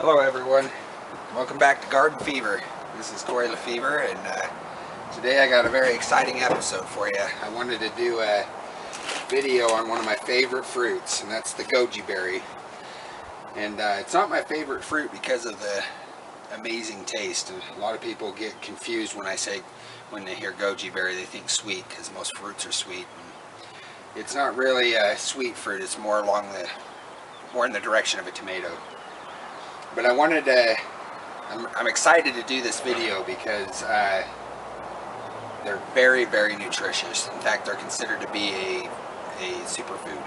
Hello everyone, welcome back to Garden Fever. This is Corey Lefevre, and today I got a very exciting episode for you. I wanted to do a video on one of my favorite fruits, and that's the goji berry. And it's not my favorite fruit because of the amazing taste. And a lot of people get confused when they hear goji berry, they think sweet because most fruits are sweet. And it's not really a sweet fruit, it's more in the direction of a tomato. But I wanted to, I'm excited to do this video because they're very, very nutritious. In fact, they're considered to be a superfood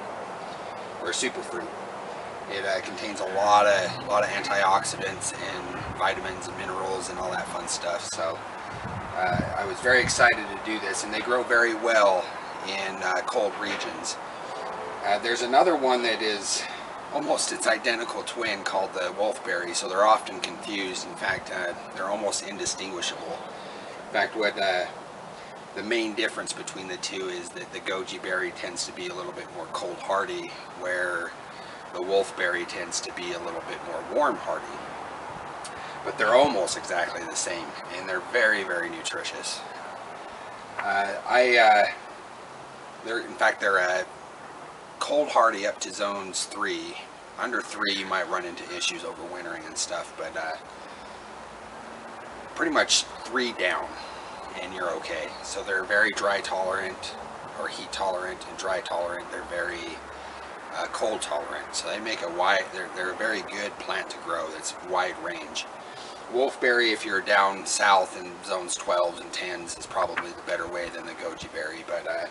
or a superfruit. It contains a lot of antioxidants and vitamins and minerals and all that fun stuff. So I was very excited to do this, and they grow very well in cold regions. There's another one that is almost its identical twin called the wolfberry, so they're often confused. In fact, they're almost indistinguishable. In fact, what the main difference between the two is that the goji berry tends to be a little bit more cold hardy, where the wolfberry tends to be a little bit more warm hardy. But they're almost exactly the same, and they're very, very nutritious. They're cold hardy up to zones 3. Under 3 you might run into issues overwintering and stuff, but pretty much 3 down and you're okay. So they're very dry tolerant, or heat tolerant, and dry tolerant. They're very cold tolerant, so they make they're a very good plant to grow. That's wide range. Wolfberry, if you're down south in zones 12s and 10s, is probably the better way than the goji berry. But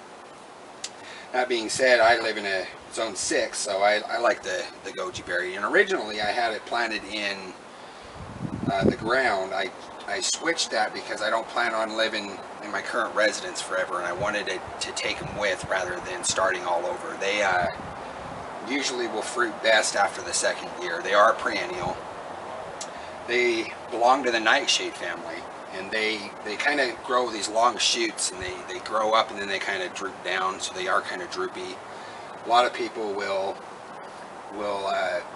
that being said, I live in a zone 6, so I like the goji berry. And originally I had it planted in the ground. I switched that because I don't plan on living in my current residence forever, and I wanted to take them with rather than starting all over. They usually will fruit best after the 2nd year. They are perennial. They belong to the nightshade family, and they kind of grow these long shoots, and they grow up and then they kind of droop down, so they are kind of droopy. A lot of people will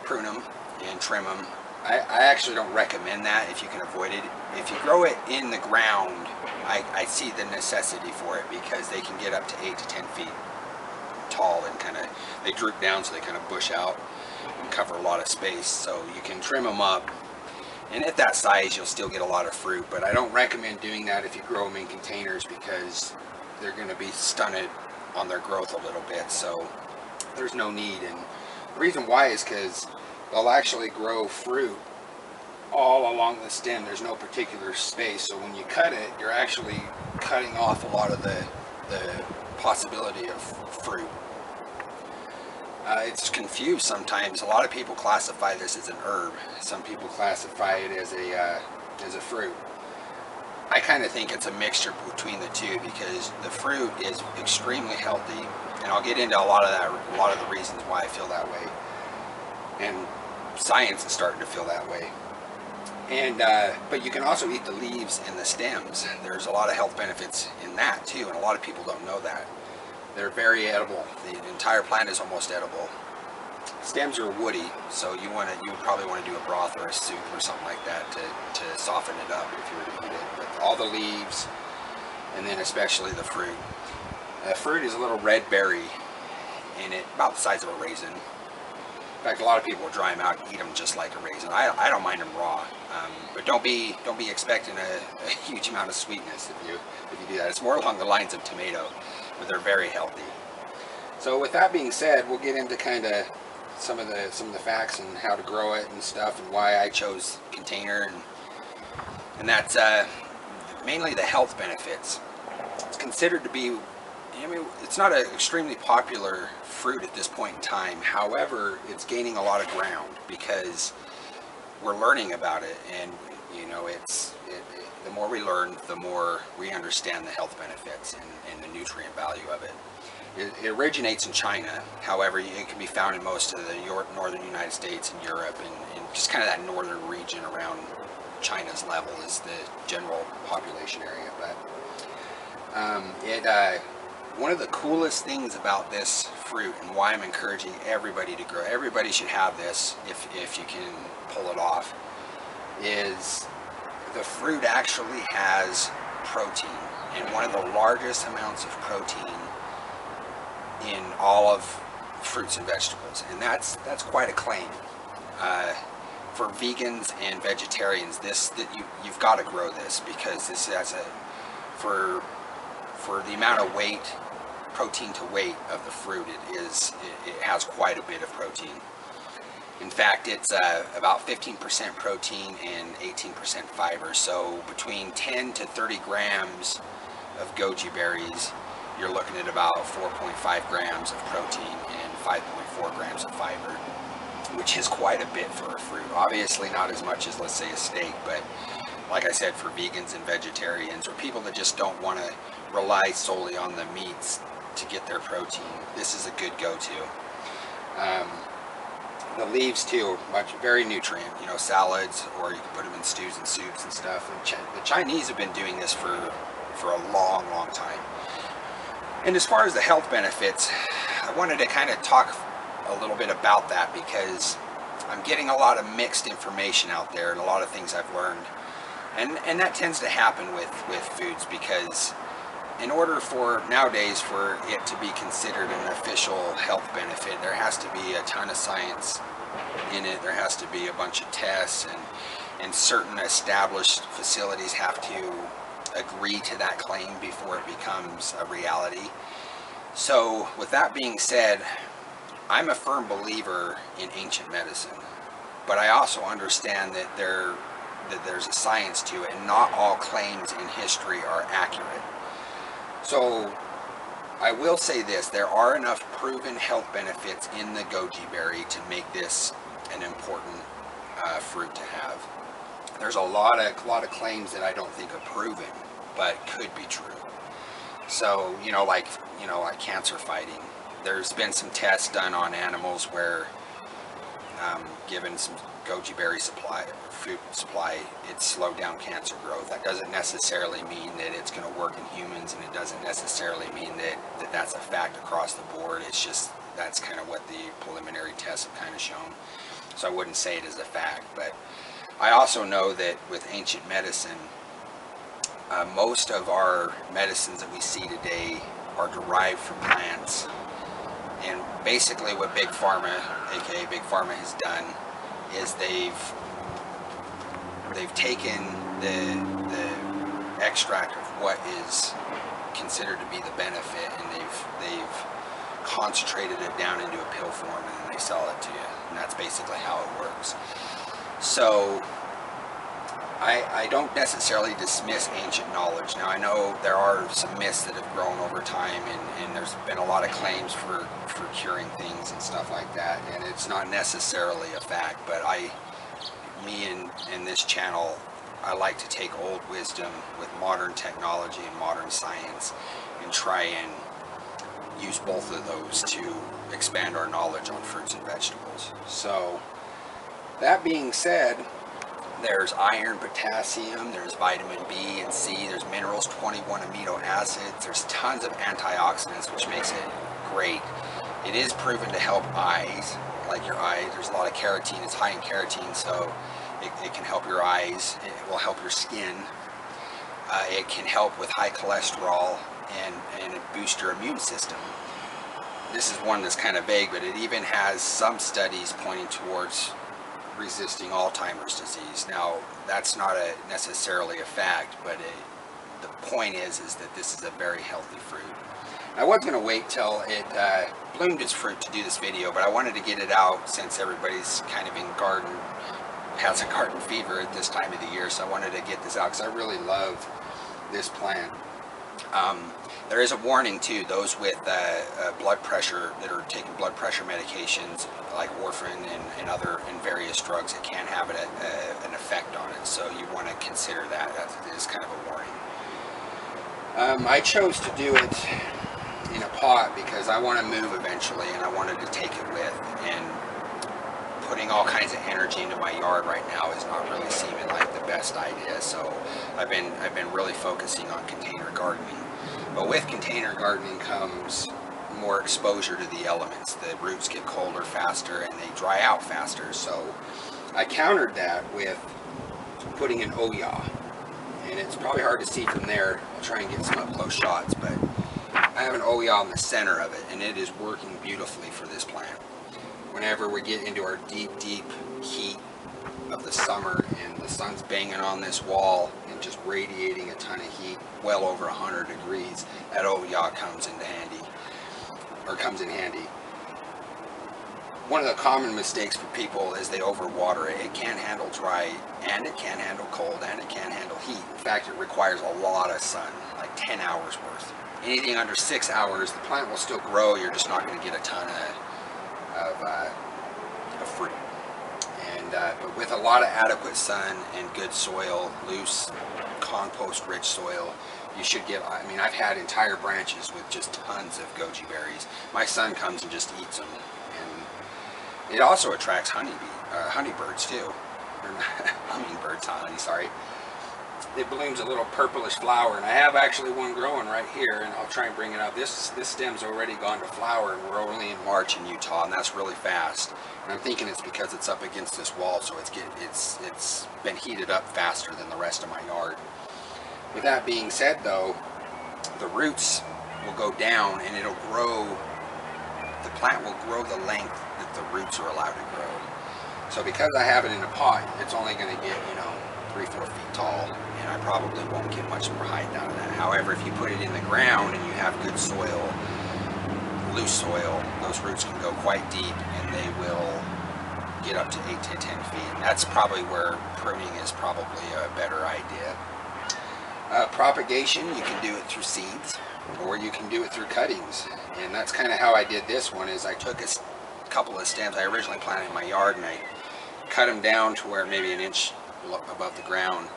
prune them and trim them. I actually don't recommend that if you can avoid it. If you grow it in the ground, I see the necessity for it, because they can get up to 8 to 10 feet tall, and they droop down, so they kind of bush out and cover a lot of space. So you can trim them up, and at that size you'll still get a lot of fruit. But I don't recommend doing that if you grow them in containers, because they're going to be stunted on their growth a little bit, so there's no need. And the reason why is because they'll actually grow fruit all along the stem. There's no particular space, so when you cut it, you're actually cutting off a lot of the possibility of fruit. It's confused sometimes. A lot of people classify this as an herb. Some people classify it as a fruit. I kind of think it's a mixture between the two, because the fruit is extremely healthy, and I'll get into a lot of the reasons why I feel that way. And science is starting to feel that way. And but you can also eat the leaves and the stems. There's a lot of health benefits in that too, and a lot of people don't know that. They're very edible. The entire plant is almost edible. Stems are woody, so you would probably want to do a broth or a soup or something like that to soften it up if you were to eat it. But all the leaves, and then especially the fruit. The fruit is a little red berry, and it's about the size of a raisin. In fact, a lot of people will dry them out and eat them just like a raisin. I don't mind them raw, but don't be expecting a huge amount of sweetness if you do that. It's more along the lines of tomato, but they're very healthy. So with that being said, we'll get into kind of some of the facts and how to grow it and stuff, and why I chose container, and that's mainly the health benefits. It's considered to be, it's not an extremely popular fruit at this point in time. However, it's gaining a lot of ground because we're learning about it, and the more we learn, the more we understand the health benefits and the nutrient value of it. It originates in China. However, it can be found in most of the northern United States and Europe, and just kind of that northern region around China's level is the general population area. But one of the coolest things about this fruit, and why I'm encouraging everybody to grow, everybody should have this if you can pull it off, is the fruit actually has protein, and one of the largest amounts of protein in all of fruits and vegetables, and that's quite a claim. For vegans and vegetarians, you've got to grow this, because this has for the amount of weight, protein to weight of the fruit, it has quite a bit of protein. In fact, it's about 15% protein and 18% fiber. So between 10 to 30 grams of goji berries, you're looking at about 4.5 grams of protein and 5.4 grams of fiber, which is quite a bit for a fruit. Obviously not as much as, let's say, a steak, but like I said, for vegans and vegetarians, or people that just don't want to rely solely on the meats to get their protein, this is a good go-to. The leaves too, very nutrient, you know, salads, or you can put them in stews and soups and stuff. And the Chinese have been doing this for a long time. And as far as the health benefits, I wanted to kind of talk a little bit about that, because I'm getting a lot of mixed information out there and a lot of things I've learned. And that tends to happen with foods, because in order for nowadays for it to be considered an official health benefit, there has to be a ton of science in it. There has to be a bunch of tests, and certain established facilities have to agree to that claim before it becomes a reality. So with that being said, I'm a firm believer in ancient medicine, but I also understand that there's a science to it, and not all claims in history are accurate. So I will say this: there are enough proven health benefits in the goji berry to make this an important fruit to have. There's a lot of claims that I don't think are proven, but could be true. So, like cancer fighting. There's been some tests done on animals where, given some goji berry fruit supply, it slowed down cancer growth. That doesn't necessarily mean that it's going to work in humans, and it doesn't necessarily mean that that's a fact across the board. It's just that's kind of what the preliminary tests have kind of shown. So I wouldn't say it is a fact, but I also know that with ancient medicine, most of our medicines that we see today are derived from plants. And basically what Big Pharma, aka Big Pharma, has done is they've taken the extract of what is considered to be the benefit, and they've concentrated it down into a pill form, and then they sell it to you. And that's basically how it works. So I don't necessarily dismiss ancient knowledge. Now, I know there are some myths that have grown over time, and there's been a lot of claims for curing things and stuff like that, and it's not necessarily a fact, but me and this channel, I like to take old wisdom with modern technology and modern science and try and use both of those to expand our knowledge on fruits and vegetables. So that being said, there's iron, potassium, there's vitamin B and C, there's minerals, 21 amino acids, there's tons of antioxidants, which makes it great. It is proven to help eyes, like your eyes. There's a lot of carotene, it's high in carotene, so it can help your eyes, it will help your skin. It can help with high cholesterol, and it boosts your immune system. This is one that's kind of vague, but it even has some studies pointing towards resisting Alzheimer's disease. Now, that's not necessarily a fact, but the point is that this is a very healthy fruit. I was going to wait till it bloomed its fruit to do this video, but I wanted to get it out since everybody's kind of has a garden fever at this time of the year, so I wanted to get this out because I really love this plant. There is a warning too: those with blood pressure, that are taking blood pressure medications like warfarin and various drugs, it can have an effect on it, so you want to consider that. That is kind of a warning. I chose to do it in a pot because I want to move eventually, and I wanted to take it with, and putting all kinds of energy into my yard right now is not really seeming like the best idea. So I've been really focusing on container gardening. But with container gardening comes more exposure to the elements. The roots get colder faster and they dry out faster. So I countered that with putting an Oya. And it's probably hard to see from there. I'll try and get some up close shots, but I have an Oya in the center of it and it is working beautifully for this plant. Whenever we get into our deep heat of the summer and the sun's banging on this wall and just radiating a ton of heat, well over 100 degrees, that Oya comes in handy. One of the common mistakes for people is they overwater it. It can handle dry, and it can handle cold, and it can handle heat. In fact, it requires a lot of sun, like 10 hours worth. Anything under 6 hours, the plant will still grow. You're just not going to get a ton of fruit. And but with a lot of adequate sun and good soil, loose, compost-rich soil, you should get, I mean, I've had entire branches with just tons of goji berries. My son comes and just eats them. And it also attracts honeybirds too. Or hummingbirds, not honey, sorry. It blooms a little purplish flower, and I have actually one growing right here, and I'll try and bring it up. This stem's already gone to flower, and we're only in March in Utah, and that's really fast. And I'm thinking it's because it's up against this wall, so it's been heated up faster than the rest of my yard. With that being said, though, the roots will go down, and it'll grow. The plant will grow the length that the roots are allowed to grow. So because I have it in a pot, it's only going to get, 3-4 feet tall, and I probably won't get much more height out of that. However, if you put it in the ground and you have good soil, loose soil, those roots can go quite deep and they will get up to 8 to 10 feet. And that's probably where pruning is probably a better idea. Propagation, you can do it through seeds or you can do it through cuttings. And that's kind of how I did this one. Is I took a couple of stems I originally planted in my yard and I cut them down to where maybe an inch above the ground,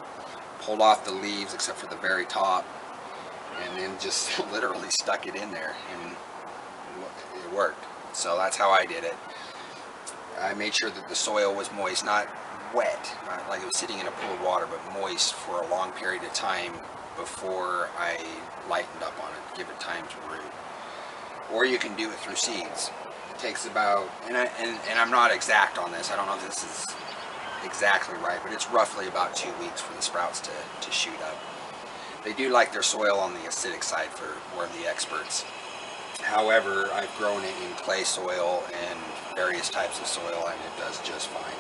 pulled off the leaves except for the very top, and then just literally stuck it in there, and it worked. So that's how I did it. I made sure that the soil was moist, not wet, not like it was sitting in a pool of water, but moist for a long period of time before I lightened up on it, give it time to root. Or you can do it through seeds. It takes about, and I'm not exact on this, I don't know if this is exactly right, but it's roughly about 2 weeks for the sprouts to shoot up. They do like their soil on the acidic side for more of the experts. However, I've grown it in clay soil and various types of soil, and it does just fine.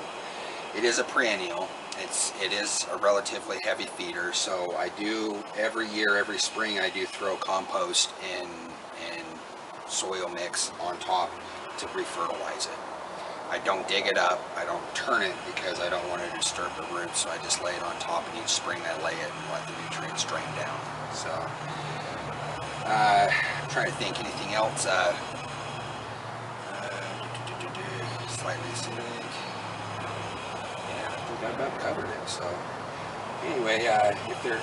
It is a perennial. It is a relatively heavy feeder, so I do every year, every spring, I do throw compost and soil mix on top to refertilize it. I don't dig it up, I don't turn it because I don't want to disturb the roots, so I just lay it on top, and each spring I lay it and let the nutrients drain down. So, I'm trying to think anything else. Slightly acidic. Yeah, I think I've about covered it. So, anyway, if there,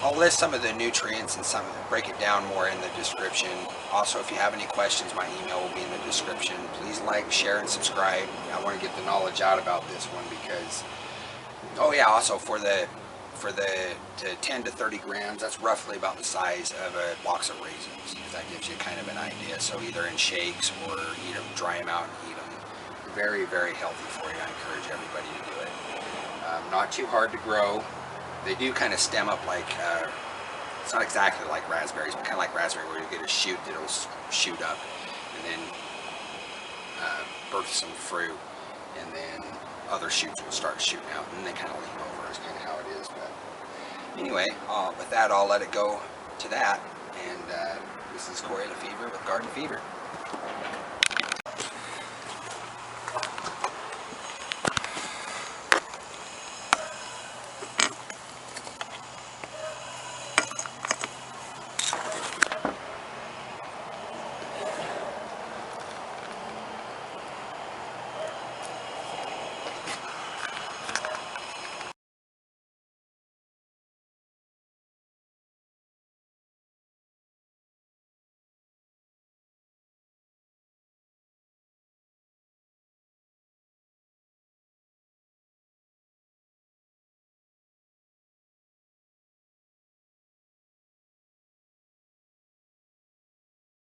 I'll list some of the nutrients and break it down more in the description. Also, if you have any questions, my email will be in the description. Please like, share, and subscribe. I want to get the knowledge out about this one because, oh yeah, also for the 10 to 30 grams, that's roughly about the size of a box of raisins. If that gives you kind of an idea. So either in shakes or eat them, dry them out and eat them. Very, very healthy for you. I encourage everybody to do it. Not too hard to grow. They do kind of stem up like, it's not exactly like raspberries, but kind of like raspberry where you get a shoot that'll shoot up and then birth some fruit, and then other shoots will start shooting out, and they kind of lean over is kind of how it is. But anyway, with that, I'll let it go to that, and this is Corey LaFever with Garden Fever.